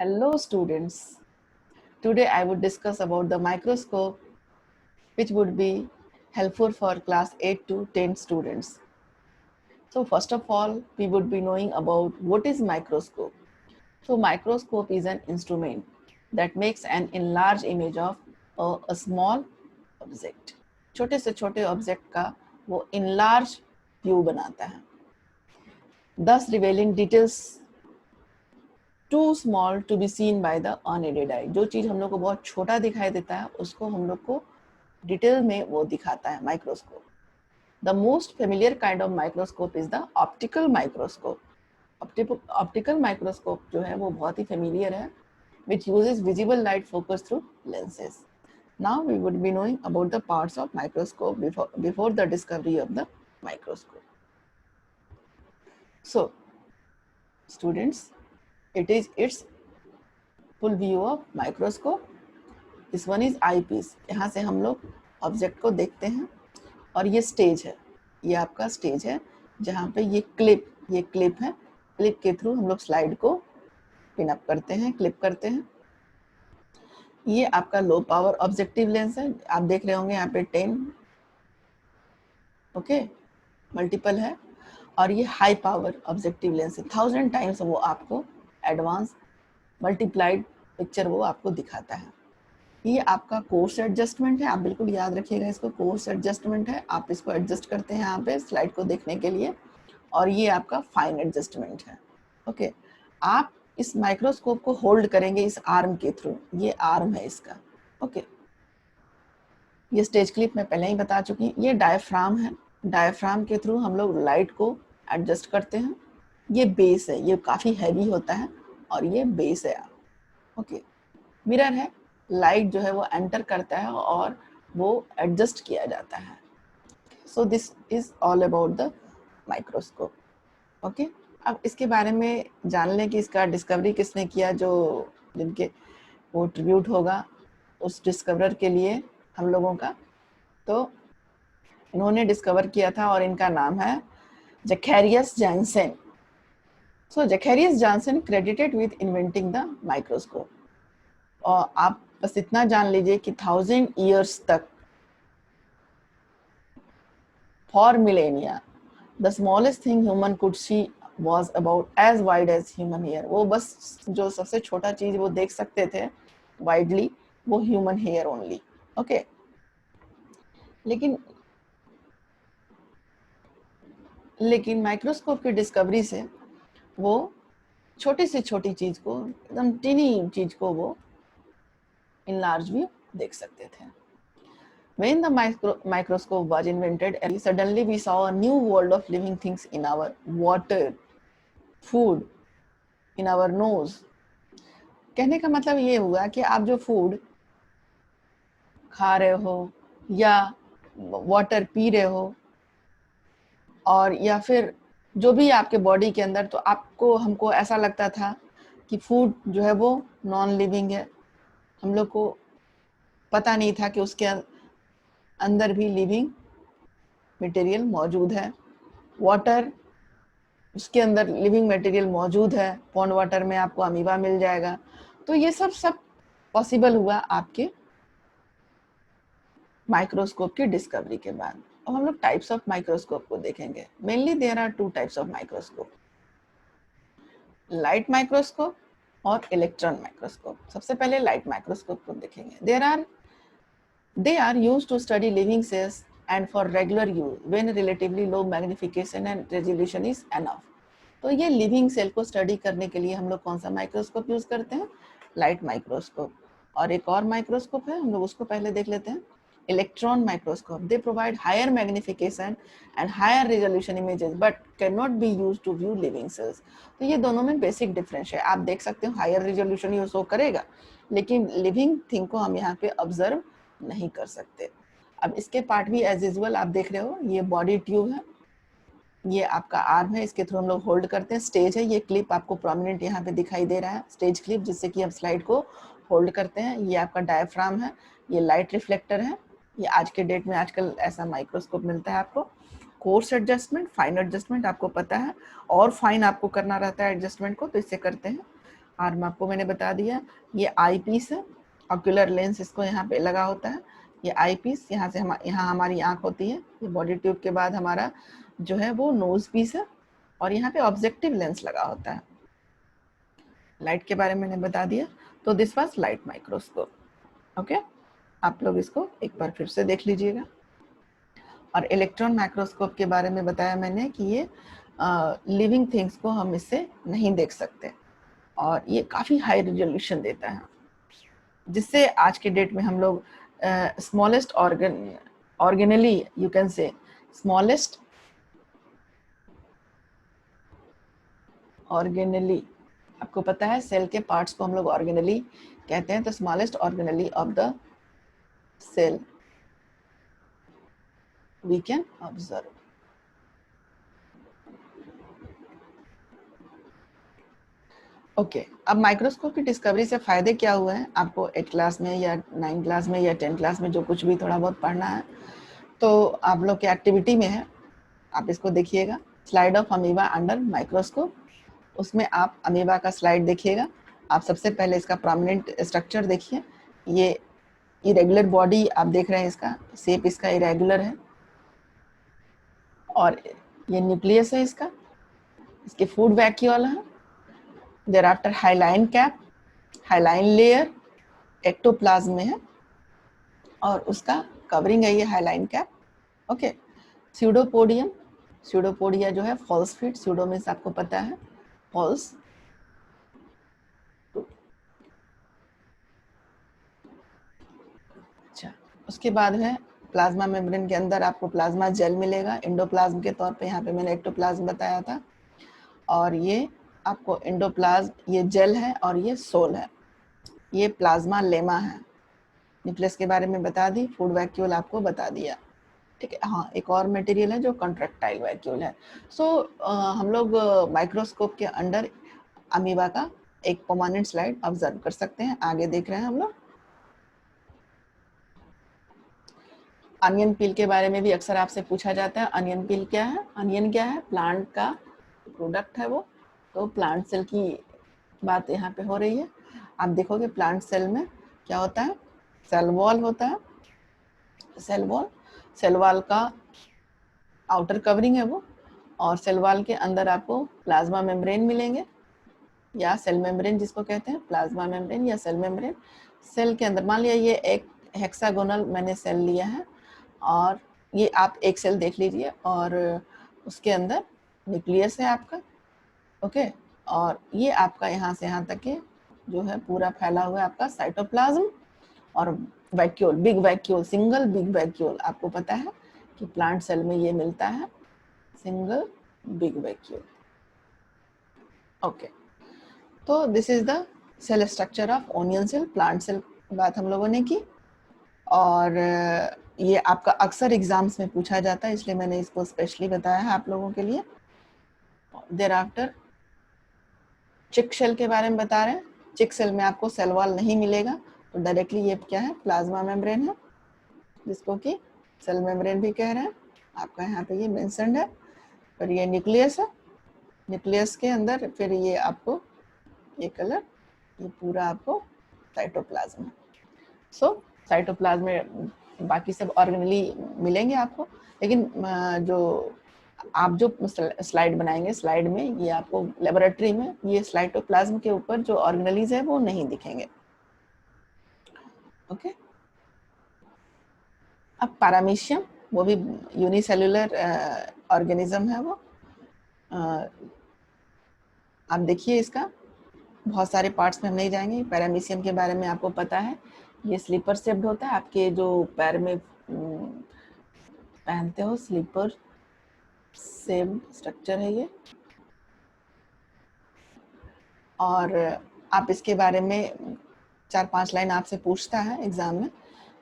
Hello students. Today I would discuss about the microscope which would be helpful for class 8 to 10 students. So first of all we would be knowing about what is microscope. So microscope is an instrument that makes an enlarged image of a small object. छोटे से छोटे object का वो enlarged view बनाता है, thus revealing details too small to be seen by the unaided eye. जो चीज हम लोग को बहुत छोटा दिखाई देता है उसको हम लोग को डिटेल में वो दिखाता है microscope. The most familiar kind of microscope is the optical microscope. Optical microscope जो है वो बहुत ही फेमिलियर है, which uses visible light focus through lenses. Now we would be knowing about the parts of microscope before the discovery of the microscope. So students, it is its full view of microscope. This one is eyepiece. यहाँ से हम लोग object को देखते हैं और ये stage है, ये आपका स्टेज है जहाँ पे ये क्लिप है. क्लिप के थ्रू हम लोग स्लाइड को पिन अप करते हैं, क्लिप करते हैं. ये आपका लो पावर ऑब्जेक्टिव लेंस है, आप देख रहे होंगे यहाँ पे 10 ओके मल्टीपल है. और ये हाई पावर ऑब्जेक्टिव लेंस है, 1000 टाइम्स वो आपको एडवांस मल्टीप्लाइड पिक्चर वो आपको दिखाता है. ये आपका कोर्स एडजस्टमेंट है, आप बिल्कुल याद रखिएगा इसको, कोर्स एडजस्टमेंट है. आप इसको एडजस्ट करते हैं यहाँ पे स्लाइड को देखने के लिए. और ये आपका फाइन एडजस्टमेंट है. ओके, आप इस माइक्रोस्कोप को होल्ड करेंगे इस आर्म के थ्रू, ये आर्म है इसका. ओके, ये स्टेज क्लिप मैं पहले ही बता चुकी हूँ. ये डायफ्राम है, डायफ्राम के थ्रू हम लोग लाइट को एडजस्ट करते हैं. ये बेस है, ये काफ़ी हैवी होता है और ये बेस है. ओके, मिरर है, लाइट जो है वो एंटर करता है और वो एडजस्ट किया जाता है. So this is all about the microscope. Okay, अब इसके बारे में जान लें कि इसका डिस्कवरी किसने किया, जो जिनके वो ट्रिब्यूट होगा उस डिस्कवरर के लिए हम लोगों का. तो इन्होंने डिस्कवर किया था और इनका नाम है Zacharias Janssen. So Zacharias Janssen credited with inventing the microscope. और आप बस इतना जान लीजिए कि 1000 years तक, for millennia, the smallest thing human could see was about as wide as human hair. वो बस जो सबसे छोटा चीज वो देख सकते थे वाइडली, वो ह्यूमन हेयर ओनली. ओके, लेकिन माइक्रोस्कोप की डिस्कवरी से वो छोटी से छोटी चीज को, एकदम टीनी चीज को वो इनलार्ज व्यू देख सकते थे. When the microscope was invented, suddenly we saw a new world of living things in our water, food, in our nose. कहने का मतलब ये हुआ कि आप जो फूड खा रहे हो या वाटर पी रहे हो और या फिर जो भी आपके बॉडी के अंदर, तो आपको हमको ऐसा लगता था कि फूड जो है वो नॉन लिविंग है. हम लोग को पता नहीं था कि उसके अंदर भी लिविंग मटेरियल मौजूद है. वाटर, उसके अंदर लिविंग मटेरियल मौजूद है. पॉन्ड वाटर में आपको अमीबा मिल जाएगा. तो ये सब पॉसिबल हुआ आपके माइक्रोस्कोप की डिस्कवरी के बाद. अब हम लोग टाइप्स ऑफ माइक्रोस्कोप को देखेंगे. Mainly there are 2 types of microscope, light microscope और इलेक्ट्रॉन माइक्रोस्कोप. सबसे पहले लाइट माइक्रोस्कोप को देखेंगे. They are used to study living cells and for regular use when relatively low magnification and resolution is enough. तो ये living cell को study करने के लिए हम लोग कौन सा माइक्रोस्कोप यूज करते हैं? Light microscope. और एक और माइक्रोस्कोप है, हम लोग उसको पहले देख लेते हैं, electron microscope. They provide higher magnification and higher resolution images but can not be use to view living cells. तो ये दोनों में बेसिक डिफरेंस है. आप देख सकते हो हायर रेजोल्यूशन ये शो करेगा, लेकिन लिविंग थिंग को हम यहाँ पे ऑब्जर्व नहीं कर सकते. अब इसके पार्ट भी एज यूजुअल आप देख रहे हो, ये बॉडी ट्यूब है, ये आपका आर्म है, इसके थ्रू हम लोग होल्ड करते हैं. स्टेज है, ये क्लिप आपको प्रोमिनेंट यहाँ पे दिखाई दे रहा है, स्टेज क्लिप, जिससे कि हम स्लाइड को होल्ड करते हैं. ये आपका डायफ्राम है, ये लाइट रिफ्लेक्टर है. ये आज के डेट में आजकल ऐसा माइक्रोस्कोप मिलता है आपको. कोर्स एडजस्टमेंट, फाइन एडजस्टमेंट आपको पता है, और फाइन आपको करना रहता है एडजस्टमेंट को, तो इससे करते हैं. आर्म आपको मैंने बता दिया। ये आई पीस है, ऑक्यूलर लेंस इसको यहाँ पे लगा होता है। ये आई पीस, यहाँ से यहाँ हमारी आँख होती है। ये बॉडी ट्यूब के बाद हमारा जो है वो नोज पीस है, और यहाँ पे ऑब्जेक्टिव लेंस लगा होता है। लाइट के बारे में मैंने बता दिया। तो this was light microscope. Okay, आप लोग इसको एक बार फिर से देख लीजिएगा। और इलेक्ट्रॉन माइक्रोस्कोप के बारे में बताया मैंने कि ये लिविंग थिंग्स को हम इससे नहीं देख सकते, और ये काफ़ी हाई रिजोल्यूशन देता है, जिससे आज के डेट में हम लोग smallest organelle, you can say smallest organelle, आपको पता है सेल के पार्ट्स को हम लोग ऑर्गेनली कहते हैं, तो smallest organelle of the cell we can observe. Okay, अब माइक्रोस्कोप की डिस्कवरी से फ़ायदे क्या हुए हैं आपको 8 क्लास में या 9 क्लास में या 10 क्लास में जो कुछ भी थोड़ा बहुत पढ़ना है, तो आप लोग के एक्टिविटी में है, आप इसको देखिएगा। Slide of amoeba under microscope, उसमें आप अमीबा का स्लाइड देखिएगा। आप सबसे पहले इसका प्रोमिनेंट स्ट्रक्चर देखिए। ये इरेगुलर बॉडी आप देख रहे हैं, इसका शेप इसका इरेगुलर है, और ये न्यूक्लियस है इसका, इसके फूड वैक्यूल है। Thereafter hyaline cap, hyaline layer ectoplasm में है, और उसका कवरिंग है ये hyaline cap. Okay, pseudopodium, pseudopodia जो है फॉल्स फीट, स्यूडो मीन्स आपको पता है फॉल्स। अच्छा, उसके बाद है प्लाज्मा मेम्ब्रेन के अंदर आपको प्लाज्मा जेल मिलेगा एंडोप्लाज्म के तौर पे, यहाँ पे मैंने एक्टोप्लाज्म बताया था। और ये आपको एंडोप्लाज्म, ये जेल है और ये सोल है। ये प्लाज्मा लेमा है। न्यूक्लियस के बारे में बता दी, फूड वैक्यूल आपको बता दिया, ठीक है। हाँ, एक और मटेरियल है जो कॉन्ट्रैक्टाइल वैक्यूल है। सो हम लोग माइक्रोस्कोप के अंडर अमीबा का एक परमानेंट स्लाइड ऑब्जर्व कर सकते हैं। आगे देख रहे हैं हम लोग। अनियन पील के बारे में भी अक्सर आपसे पूछा जाता है, अनियन पील क्या है? अनियन क्या है? प्लांट का प्रोडक्ट है वो। तो प्लांट सेल की बात यहाँ पे हो रही है। आप देखोगे प्लांट सेल में क्या होता है, सेल वॉल होता है। सेल वॉल, सेल वॉल का आउटर कवरिंग है वो, और सेल वॉल के अंदर आपको प्लाज्मा मेम्ब्रेन मिलेंगे, या सेल मेम्ब्रेन जिसको कहते हैं, प्लाज्मा मेम्ब्रेन या सेल मेम्ब्रेन। सेल के अंदर मान लिया ये एक हेक्सागोनल मैंने सेल लिया है, और ये आप एक सेल देख लीजिए, और उसके अंदर न्यूक्लियस है आपका। ओके, और ये आपका यहाँ से यहाँ तक के जो है पूरा फैला हुआ है आपका साइटोप्लाज्म और vacuole, big vacuole, single big vacuole. आपको पता है कि प्लांट सेल में ये मिलता है, सिंगल बिग वैक्यूल। ओके, तो this is the cell structure of onion cell, plant cell बात हम लोगों ने की। और ये आपका अक्सर एग्जाम्स में पूछा जाता है, इसलिए मैंने इसको स्पेशली बताया है आप लोगों के लिए। देयर आफ्टर चिक सेल के बारे में बता रहे हैं। चिक सेल में आपको सेल वॉल नहीं मिलेगा, तो डायरेक्टली ये क्या है, प्लाज्मा मेम्ब्रेन है, जिसको कि सेल मेम्ब्रेन भी कह रहे हैं। आपका यहाँ पे ये मेंशन्ड है। फिर ये न्यूक्लियस है, न्यूक्लियस के अंदर फिर ये आपको ये कलर, ये पूरा आपको साइटोप्लाज्म है। सो साइटोप्लाज्म में बाकी सब ऑर्गेनली मिलेंगे आपको, लेकिन जो आप जो स्लाइड बनाएंगे, स्लाइड में ये आपको लेबोरेटरी में ये साइटोप्लाज्म के ऊपर जो ऑर्गेनलीज है वो नहीं दिखेंगे। ओके, अब पैरामीशियम, वो भी यूनिसेल्युलर ऑर्गेनिज्म है वो। आप देखिए इसका बहुत सारे पार्ट्स में हम नहीं जाएंगे। पैरामीशियम के बारे में आपको पता है, ये स्लीपर शेप्ड होता है, आपके जो पैर में पहनते हो, स्लीपर शेप्ड स्ट्रक्चर है ये। और आप इसके बारे में 4-5 लाइन आपसे पूछता है एग्जाम में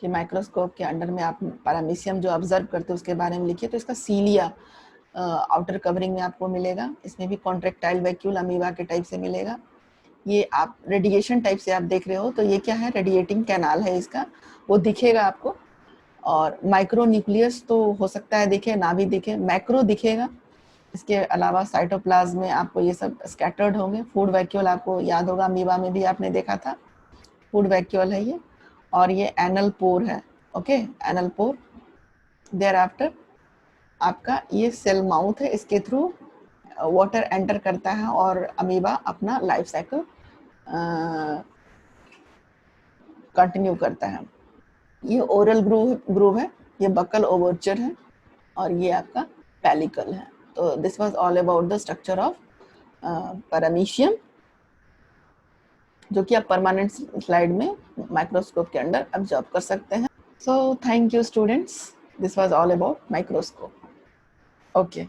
कि माइक्रोस्कोप के अंडर में आप पैरामीशियम जो ऑब्जर्व करते हो उसके बारे में लिखिए। तो इसका सीलिया आउटर कवरिंग में आपको मिलेगा, इसमें भी कॉन्ट्रैक्टाइल वैक्यूल अमीबा के टाइप से मिलेगा। ये आप रेडिएशन टाइप से आप देख रहे हो, तो ये क्या है, रेडिएटिंग कैनाल है इसका, वो दिखेगा आपको। और माइक्रो न्यूक्लियस तो हो सकता है दिखे ना भी दिखे, मैक्रो दिखेगा, इसके अलावा साइटोप्लाज्म में आपको ये सब स्कैटर्ड होंगे। फूड वैक्यूल आपको याद होगा, अमीबा में भी आपने देखा था, फूड वैक्यूल है ये। और ये एनल पोर है, okay, anal pore. Thereafter आपका ये सेल माउथ है, इसके थ्रू वाटर एंटर करता है और अमीबा अपना लाइफ साइकिल कंटिन्यू करता है। ये ओरल ग्रूव है, ये बकल ओवर्चर है, और ये आपका पेलिकल है। तो this was all about the structure of paramecium, जो कि आप परमानेंट स्लाइड में माइक्रोस्कोप के अंदर ऑब्जर्व कर सकते हैं। So thank you students, this was all about microscope. Okay.